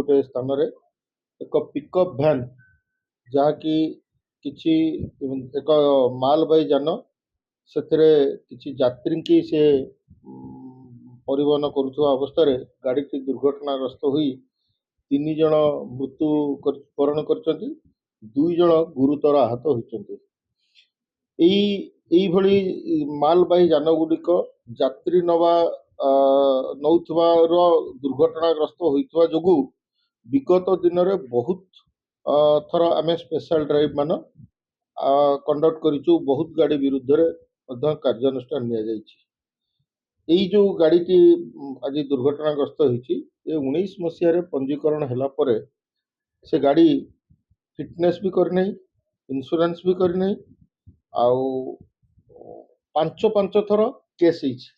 गोटे स्थान रे एक पिकअप भ्यान जहाँकि किछि एक मालबाही जान ସେଥିରେ କିଛି ଯାତ୍ରୀଙ୍କି ସେ ପରିବହନ କରୁଥିବା ଅବସ୍ଥାରେ ଗାଡ଼ିଟି ଦୁର୍ଘଟଣାଗ୍ରସ୍ତ ହୋଇ 3 ଜଣ ମୃତ୍ୟୁବରଣ କରିଛନ୍ତି, 2 ଜଣ ଗୁରୁତର ଆହତ ହୋଇଛନ୍ତି। এইଭଳି ମାଲବାହୀ ଯାନଗୁଡ଼ିକ ଯାତ୍ରୀ ନଉଥିବାର ଦୁର୍ଘଟଣାଗ୍ରସ୍ତ ହୋଇଥିବା ଯୋଗୁଁ ବିଗତ ଦିନରେ ବହୁତ ଥର ଆମେ ସ୍ପେଶାଲ ଡ୍ରାଇଭ୍ ମାନ କଣ୍ଡକ୍ଟ କରିଛୁ, ବହୁତ ଗାଡ଼ି ବିରୁଦ୍ଧରେ ମଧ୍ୟ କାର୍ଯ୍ୟାନୁଷ୍ଠାନ ନିଆଯାଇଛି। ଏଇ ଯେଉଁ ଗାଡ଼ିଟି ଆଜି ଦୁର୍ଘଟଣାଗ୍ରସ୍ତ ହୋଇଛି, ଏ 19 ମସିହାରେ ପଞ୍ଜୀକରଣ ହେଲା ପରେ ସେ ଗାଡ଼ି ଫିଟନେସ୍ ବି କରିନାହିଁ, ଇନ୍ସୁରାନ୍ସ ବି କରିନାହିଁ, ଆଉ 5 ଥର କେସ୍ ହେଇଛି।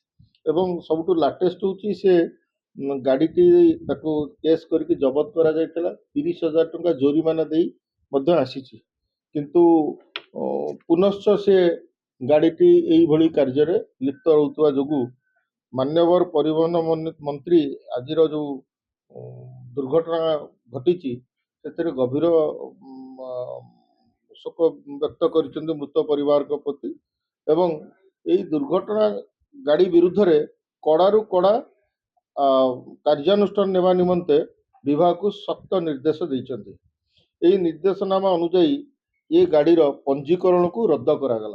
ଏବଂ ସବୁଠୁ ଲାଟେଷ୍ଟ ହେଉଛି ସେ ଗାଡ଼ିଟି ତାକୁ କେସ୍ କରିକି ଜବତ କରାଯାଇଥିଲା, 30,000 ଟଙ୍କା ଜୋରିମାନା ଦେଇ ମଧ୍ୟ ଆସିଛି। କିନ୍ତୁ ପୁନଶ୍ଚ ସେ ଗାଡ଼ିଟି ଏଇଭଳି କାର୍ଯ୍ୟରେ ଲିପ୍ତ ରହୁଥିବା ଯୋଗୁଁ ମାନ୍ୟବର ପରିବହନ ମନ୍ତ୍ରୀ ଆଜିର ଯେଉଁ ଦୁର୍ଘଟଣା ଘଟିଛି ସେଥିରେ ଗଭୀର ଶୋକ ବ୍ୟକ୍ତ କରିଛନ୍ତି ମୃତ ପରିବାରଙ୍କ ପ୍ରତି ଏବଂ ଏହି ଦୁର୍ଘଟଣା ଗାଡ଼ି ବିରୁଦ୍ଧରେ କଡ଼ାରୁ କଡ଼ା କାର୍ଯ୍ୟାନୁଷ୍ଠାନ ନେବା ନିମନ୍ତେ ବିଭାଗକୁ ଶକ୍ତ ନିର୍ଦ୍ଦେଶ ଦେଇଛନ୍ତି। ଏହି ନିର୍ଦ୍ଦେଶନାମା ଅନୁଯାୟୀ ଏ ଗାଡ଼ିର ପଞ୍ଜୀକରଣକୁ ରଦ୍ଦ କରାଗଲା।